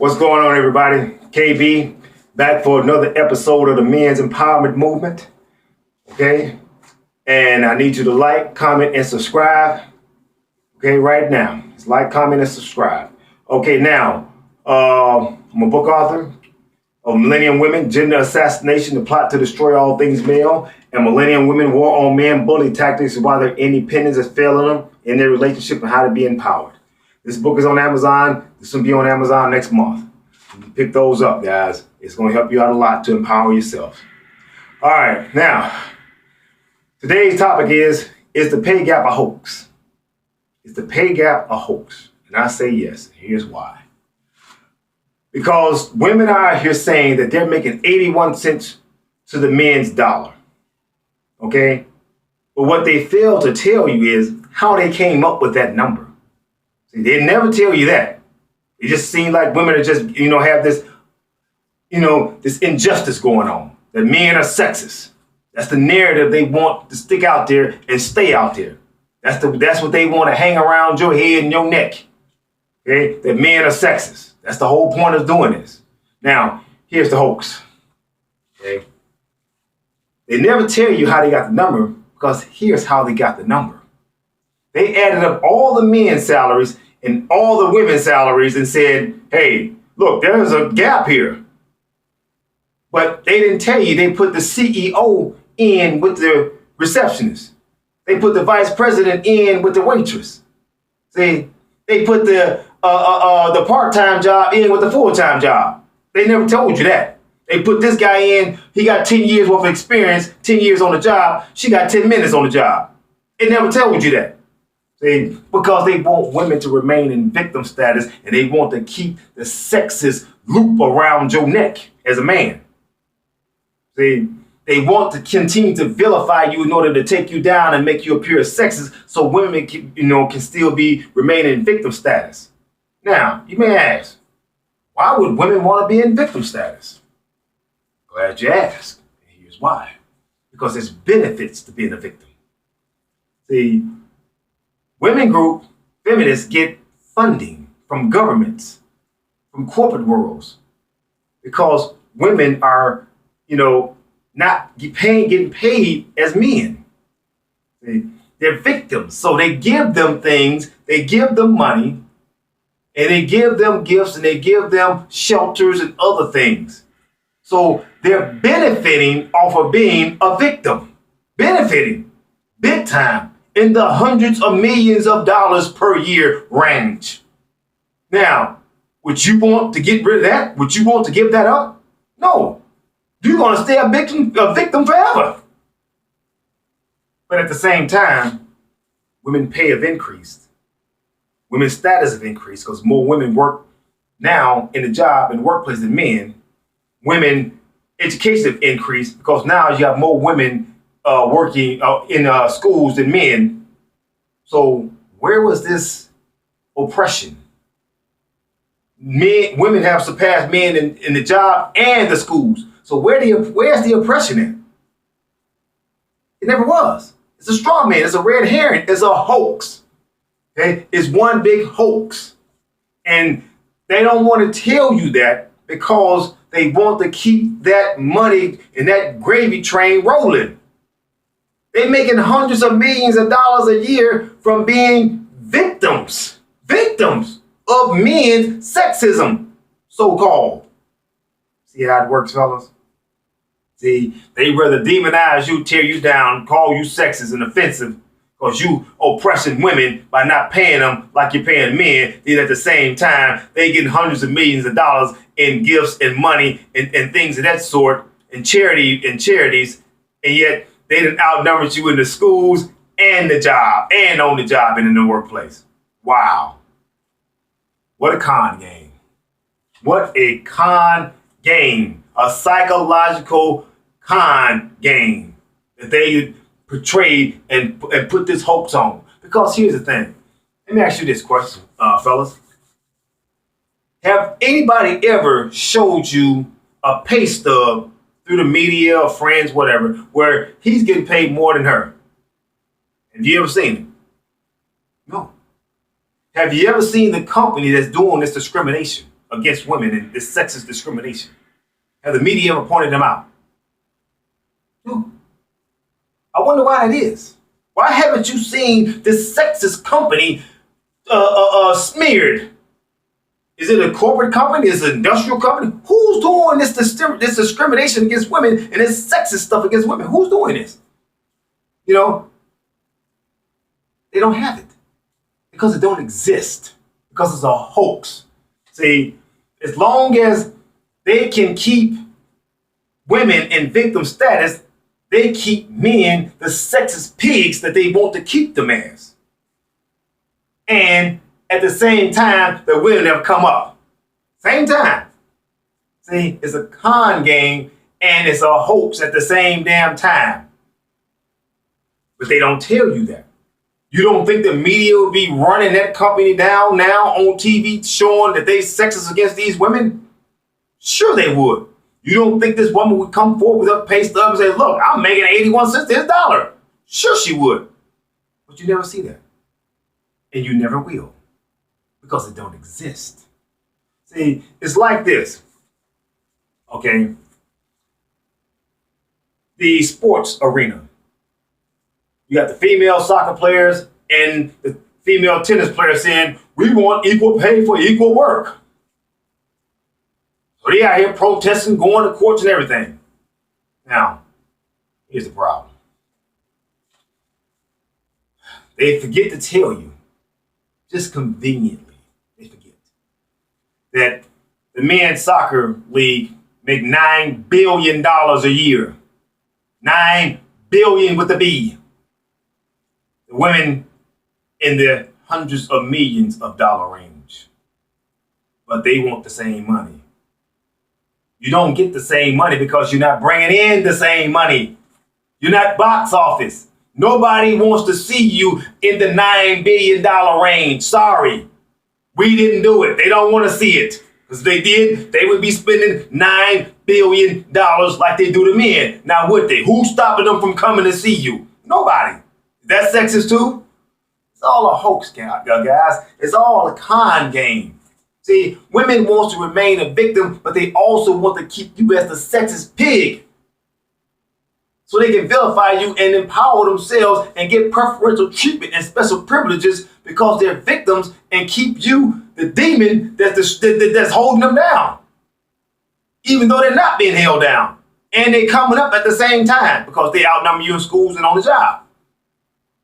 What's going on, everybody? KB back for another episode of the Men's Empowerment Movement. Okay, and I need you to like, comment, and subscribe. Okay, right now, it's like, comment, and subscribe. Okay, now I'm a book author of Millennium Women: Gender Assassination, the Plot to Destroy All Things Male, and Millennium Women: War on Men, Bully Tactics, and Why Their Independence is failing them in their relationship and how to be empowered. This book is on Amazon. This will be on Amazon next month. You can pick those up, guys. It's going to help you out a lot to empower yourself. All right, now, today's topic is the pay gap a hoax? Is the pay gap a hoax? And I say yes. Here's why. Because women are here saying that they're making 81 cents to the men's dollar. Okay? But what they fail to tell you is how they came up with that number. See, they never tell you that. It just seems like women are just, have this, this injustice going on. That men are sexist. That's the narrative they want to stick out there and stay out there. That's what they want to hang around your head and your neck. Okay? That men are sexist. That's the whole point of doing this. Now, here's the hoax. Okay? They never tell you how they got the number, because here's how they got the number. They added up all the men's salaries and all the women's salaries and said, hey, look, there's a gap here. But they didn't tell you they put the CEO in with the receptionist. They put the vice president in with the waitress. See, they put the part-time job in with the full-time job. They never told you that. They put this guy in, he got 10 years worth of experience, 10 years on the job. She got 10 minutes on the job. It never told you that. See, because they want women to remain in victim status, and they want to keep the sexist loop around your neck as a man. See, they want to continue to vilify you in order to take you down and make you appear as sexist, so women can still be remaining in victim status. Now, you may ask, why would women want to be in victim status? Glad you asked. And here's why. Because there's benefits to being a victim. See, women group feminists get funding from governments, from corporate worlds, because women are, not getting paid as men. They're victims. So they give them things, they give them money, and they give them gifts, and they give them shelters and other things. So they're benefiting off of being a victim, benefiting big time in the hundreds of millions of dollars per year range. Now, would you want to get rid of that? Would you want to give that up? No. You're going to stay a victim forever. But at the same time, women pay have increased. Women's status have increased because more women work now in the job and the workplace than men. Women education have increased because now you have more women working in schools than men. So where was this oppression? Women have surpassed men in the job and the schools. So where's the oppression in? It never was. It's a straw man. It's a red herring. It's a hoax. Okay? It's one big hoax. And they don't want to tell you that because they want to keep that money and that gravy train rolling. They're making hundreds of millions of dollars a year from being victims of men's sexism, so-called. See how it works, fellas? See, they rather demonize you, tear you down, call you sexist and offensive because you oppressing women by not paying them like you're paying men. Then at the same time, they getting hundreds of millions of dollars in gifts and money and things of that sort and charities, and yet they done outnumbered you in the schools and the job and on the job and in the workplace. Wow. What a con game. What a con game. A psychological con game that they portrayed and put this hoax on. Because here's the thing. Let me ask you this question, fellas. Have anybody ever showed you a pay stub through the media or friends, whatever, where he's getting paid more than her? Have you ever seen it? No. Have you ever seen the company that's doing this discrimination? against women and this sexist discrimination? Have the media ever pointed them out? No. I wonder why that is. Why haven't you seen this sexist company smeared? Is it a corporate company? Is it an industrial company? Who's doing this discrimination against women and this sexist stuff against women? Who's doing this? You know, they don't have it because it don't exist, because it's a hoax. See, as long as they can keep women in victim status, they keep men the sexist pigs that they want to keep them as. And at the same time, the women have come up. Same time. See, it's a con game and it's a hoax at the same damn time. But they don't tell you that. You don't think the media will be running that company down now on TV showing that they sexist against these women? Sure they would. You don't think this woman would come forward with her pay stub and say, look, I'm making 81 cents this dollar. Sure she would. But you never see that. And you never will. Because it don't exist. See, it's like this. Okay? The sports arena. You got the female soccer players and the female tennis players saying, we want equal pay for equal work. So they out here protesting, going to courts and everything. Now, here's the problem. They forget to tell you, just conveniently, they forget, that the men's soccer league make $9 billion a year. $9 billion with a B. The women in the hundreds of millions of dollar range. But they want the same money. You don't get the same money because you're not bringing in the same money. You're not box office. Nobody wants to see you in the $9 billion range. Sorry. We didn't do it. They don't want to see it. Because if they did, they would be spending $9 billion like they do to men. Now, would they? Who's stopping them from coming to see you? Nobody. Is that sexist too? It's all a hoax, guys. It's all a con game. See, women want to remain a victim, but they also want to keep you as the sexist pig. So they can vilify you and empower themselves and get preferential treatment and special privileges because they're victims and keep you the demon that's holding them down. Even though they're not being held down. And they're coming up at the same time because they outnumber you in schools and on the job.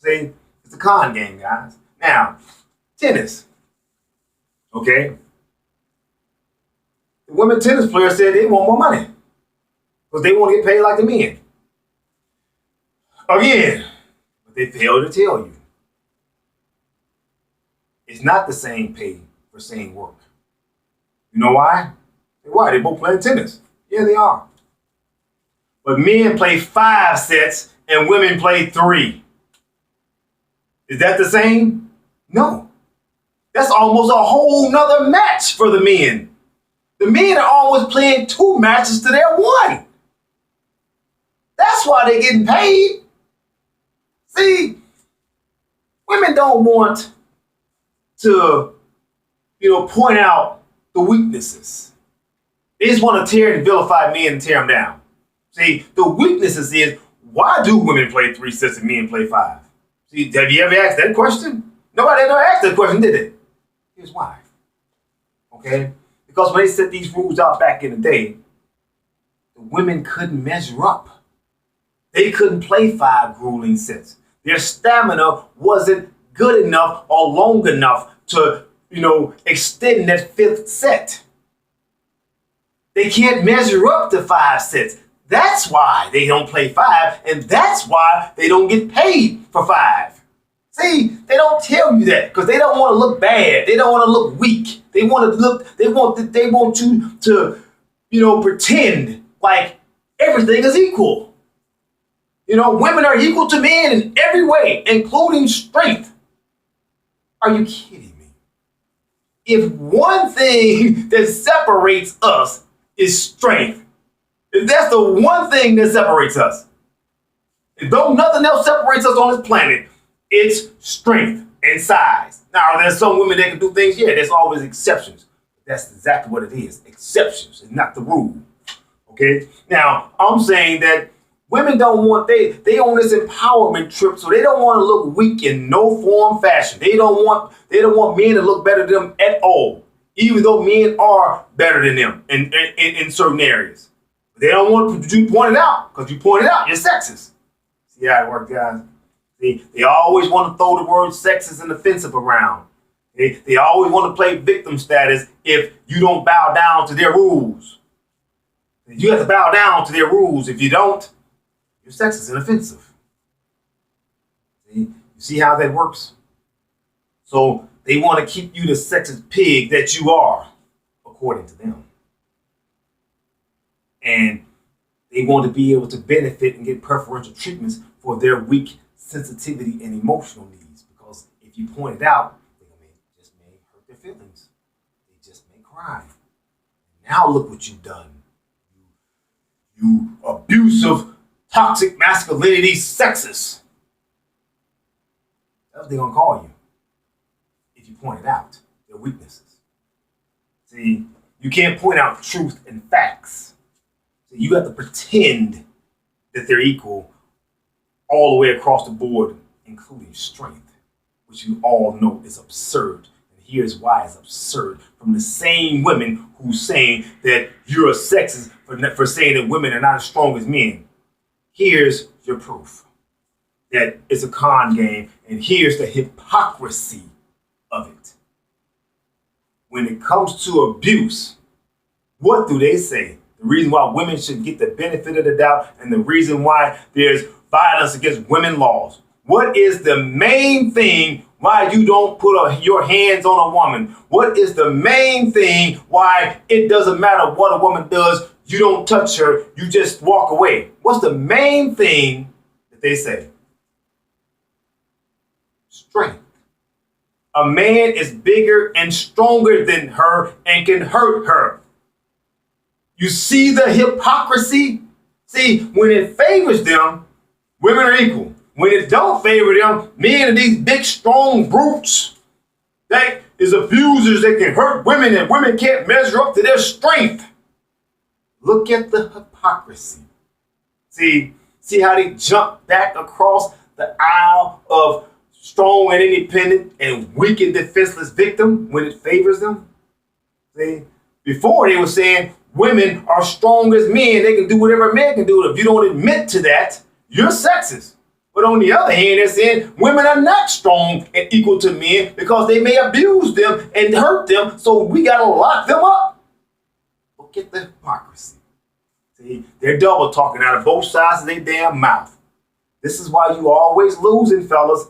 See, it's a con game, guys. Now, tennis. Okay? The women tennis players said they want more money because they want to get paid like the men. Again, but they fail to tell you. It's not the same pay for same work. You know why? Why? They both play tennis. Yeah, they are. But men play 5 sets and women play 3. Is that the same? No. That's almost a whole nother match for the men. The men are always playing 2 matches to their 1. That's why they're getting paid. See, women don't want to, point out the weaknesses. They just want to tear and vilify men and tear them down. See, the weaknesses is, why do women play 3 sets and men play 5? See, have you ever asked that question? Nobody ever asked that question, did they? Here's why. Okay? Because when they set these rules out back in the day, the women couldn't measure up. They couldn't play 5 grueling sets. Their stamina wasn't good enough or long enough to, extend that 5th set. They can't measure up to 5 sets. That's why they don't play 5, and that's why they don't get paid for 5. See, they don't tell you that because they don't want to look bad. They don't want to look weak. They want you to, pretend like everything is equal. Women are equal to men in every way, including strength. Are you kidding me? If one thing that separates us is strength, if that's the one thing that separates us, if though nothing else separates us on this planet, it's strength and size. Now, are there some women that can do things? Yeah, there's always exceptions. That's exactly what it is. Exceptions and not the rule. Okay. Now I'm saying that women don't want they on this empowerment trip, so they don't want to look weak in no form, fashion. They don't want men to look better than them at all, even though men are better than them in certain areas. They don't want you to point it out because you pointed out you're sexist. See how it works, guys? See, they always want to throw the word sexist and offensive around. They always want to play victim status if you don't bow down to their rules. You have to bow down to their rules. If you don't, you're sexist and offensive. See? You see how that works? So they want to keep you the sexist pig that you are, according to them. And they want to be able to benefit and get preferential treatments for their weak sensitivity and emotional needs. Because if you point it out, they just may hurt their feelings. They just may cry. Now look what you've done. You abusive, toxic masculinity sexist. That's what they're going to call you if you point it out, their weaknesses. See, you can't point out truth and facts. So you have to pretend that they're equal all the way across the board, including strength, which you all know is absurd. And here's why it's absurd. From the same women who's saying that you're a sexist for saying that women are not as strong as men. Here's your proof that it's a con game, and here's the hypocrisy of it. When it comes to abuse, what do they say? The reason why women should get the benefit of the doubt and the reason why there's violence against women laws. What is the main thing why you don't put your hands on a woman? What is the main thing why it doesn't matter what a woman does, you don't touch her, you just walk away? What's the main thing that they say? Strength. A man is bigger and stronger than her and can hurt her. You see the hypocrisy? See, when it favors them, women are equal. When it don't favor them, men are these big, strong brutes. That is abusers that can hurt women, and women can't measure up to their strength. Look at the hypocrisy. See how they jump back across the aisle of strong and independent and weak and defenseless victim when it favors them? See, before they were saying women are strong as men. They can do whatever a man can do. If you don't admit to that, you're sexist. But on the other hand, they're saying women are not strong and equal to men because they may abuse them and hurt them, so we got to lock them up. Look at the hypocrisy. See, they're double talking out of both sides of their damn mouth. This is why you always losing, fellas.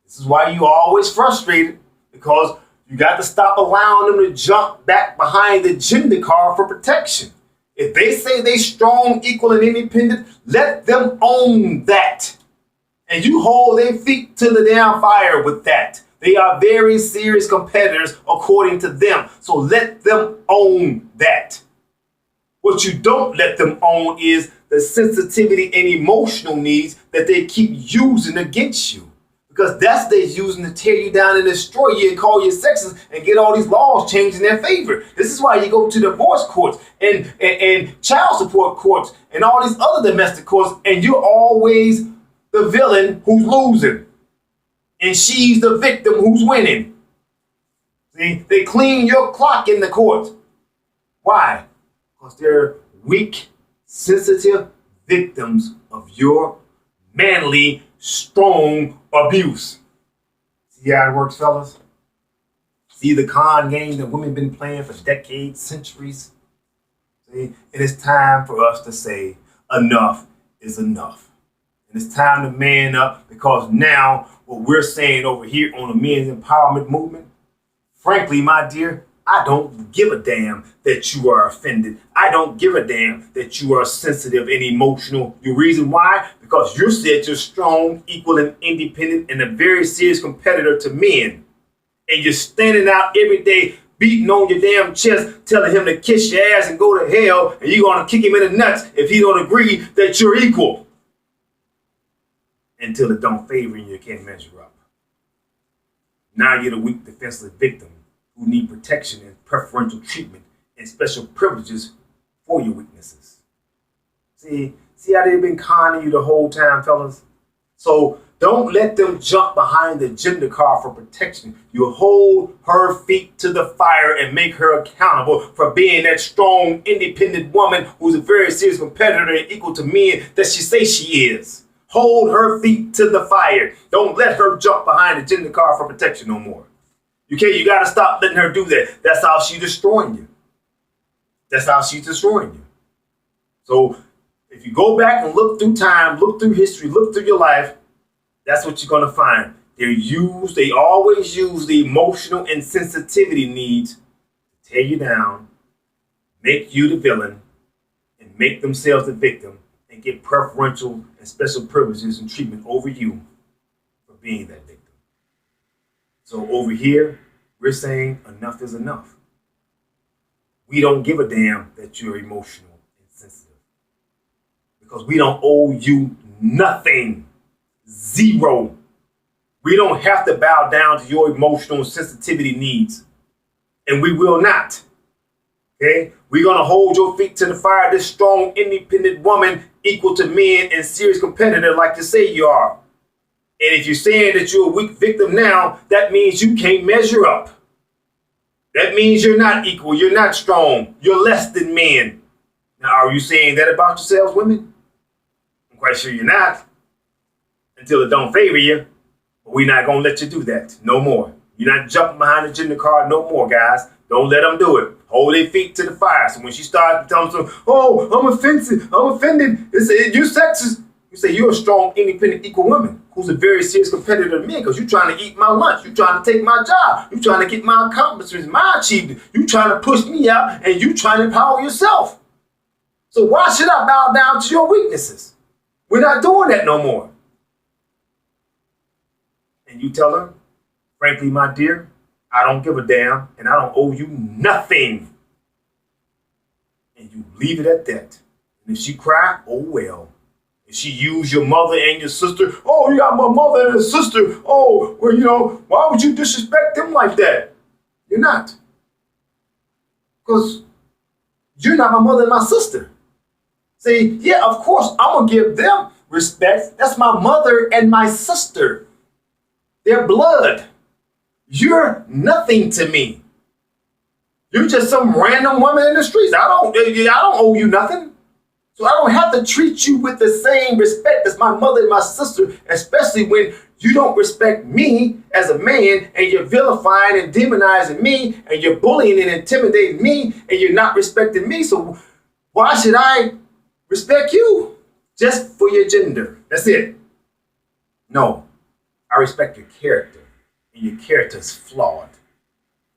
This is why you always frustrated, because you got to stop allowing them to jump back behind the gender car for protection. If they say they strong, equal, and independent, let them own that. And you hold their feet to the damn fire with that. They are very serious competitors according to them. So let them own that. What you don't let them own is the sensitivity and emotional needs that they keep using against you. Because that's what they're using to tear you down and destroy you and call you sexist and get all these laws changed in their favor. This is why you go to divorce courts and child support courts and all these other domestic courts, and you're always the villain who's losing. And she's the victim who's winning. See, they clean your clock in the courts. Why? Because they're weak, sensitive victims of your manly, strong abuse. See how it works, fellas? See the con game that women been playing for decades, centuries? See? And it's time for us to say enough is enough. And it's time to man up, because now what we're saying over here on the men's empowerment movement, frankly, my dear, I don't give a damn that you are offended. I don't give a damn that you are sensitive and emotional. The reason why? Because you said you're strong, equal, and independent, and a very serious competitor to men. And you're standing out every day, beating on your damn chest, telling him to kiss your ass and go to hell, and you're going to kick him in the nuts if he don't agree that you're equal. Until it don't favor you, you can't measure up. Now you're the weak, defenseless victim who need protection preferential treatment and special privileges for your weaknesses. See how they've been conning you the whole time, fellas? So don't let them jump behind the gender card for protection. You hold her feet to the fire and make her accountable for being that strong, independent woman who's a very serious competitor and equal to men that she says she is. Hold her feet to the fire. Don't let her jump behind the gender card for protection no more. You got to stop letting her do that. That's how she's destroying you. That's how she's destroying you. So if you go back and look through time, look through history, look through your life, that's what you're going to find. They always use the emotional and sensitivity needs to tear you down, make you the villain, and make themselves the victim and get preferential and special privileges and treatment over you for being that victim. So over here, we're saying enough is enough. We don't give a damn that you're emotional and sensitive because we don't owe you nothing. Zero. We don't have to bow down to your emotional sensitivity needs. And we will not. Okay? We're going to hold your feet to the fire, this strong, independent woman, equal to men and serious competitor like you say you are. And if you're saying that you're a weak victim now, that means you can't measure up. That means you're not equal. You're not strong. You're less than men. Now, are you saying that about yourselves, women? I'm quite sure you're not. Until it don't favor you. But we're not going to let you do that. No more. You're not jumping behind the gender card no more, guys. Don't let them do it. Hold their feet to the fire. So when she starts telling them, oh, I'm offended. They say, you're sexist. You say, you're a strong, independent, equal woman who's a very serious competitor to me because you're trying to eat my lunch. You're trying to take my job. You're trying to get my accomplishments, my achievement. You're trying to push me out and you're trying to empower yourself. So why should I bow down to your weaknesses? We're not doing that no more. And you tell her, frankly, my dear, I don't give a damn and I don't owe you nothing. And you leave it at that. And if she cry, oh well. If she use your mother and your sister, oh, you got my mother and a sister. Oh, well, why would you disrespect them like that? You're not. Because you're not my mother and my sister. See, yeah, of course, I'm going to give them respect. That's my mother and my sister. They're blood. You're nothing to me. You're just some random woman in the streets. I don't owe you nothing. So I don't have to treat you with the same respect as my mother and my sister, especially when you don't respect me as a man and you're vilifying and demonizing me and you're bullying and intimidating me and you're not respecting me. So why should I respect you? Just for your gender. That's it. No, I respect your character and your character is flawed.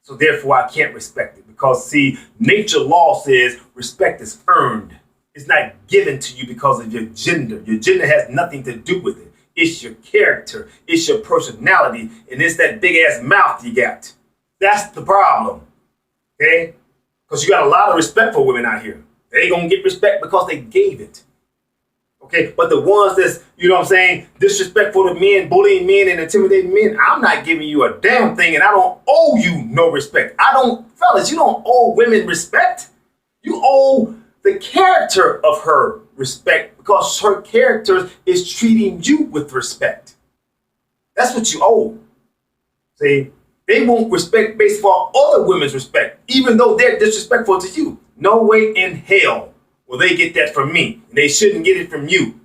So therefore I can't respect it because see, nature law says respect is earned. It's not given to you because of your gender. Your gender has nothing to do with it. It's your character. It's your personality. And it's that big ass mouth you got. That's the problem. Okay? Because you got a lot of respect for women out here. They going to get respect because they gave it. Okay? But the ones that's, disrespectful to men, bullying men and intimidating men, I'm not giving you a damn thing and I don't owe you no respect. Fellas, you don't owe women respect. You owe the character of her respect because her character is treating you with respect. That's what you owe. See, they won't respect based on other women's respect, even though they're disrespectful to you. No way in hell will they get that from me. And they shouldn't get it from you.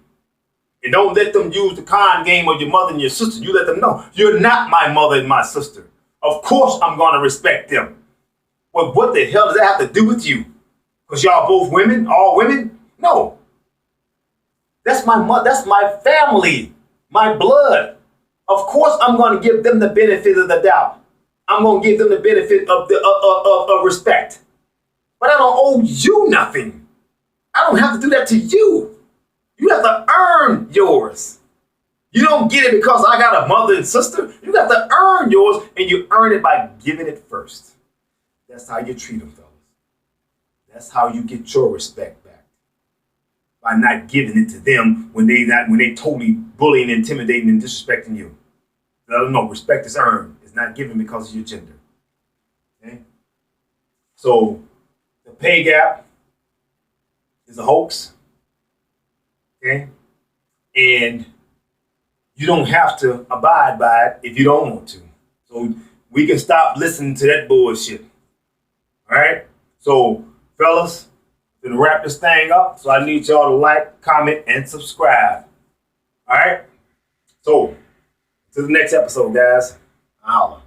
And don't let them use the con game of your mother and your sister. You let them know you're not my mother and my sister. Of course I'm going to respect them. Well, what the hell does that have to do with you? Because y'all both women, all women? No. That's my mother. That's my family, my blood. Of course, I'm going to give them the benefit of the doubt. I'm going to give them the benefit of of respect. But I don't owe you nothing. I don't have to do that to you. You have to earn yours. You don't get it because I got a mother and sister. You got to earn yours, and you earn it by giving it first. That's how you treat them, fellas. That's how you get your respect back. By not giving it to them when they totally bullying, intimidating, and disrespecting you. No, respect is earned. It's not given because of your gender. Okay? So the pay gap is a hoax, okay? And you don't have to abide by it if you don't want to. So we can stop listening to that bullshit. All right? So, fellas, to wrap this thing up, so I need y'all to like, comment, and subscribe. All right? So, to the next episode, guys. Holla.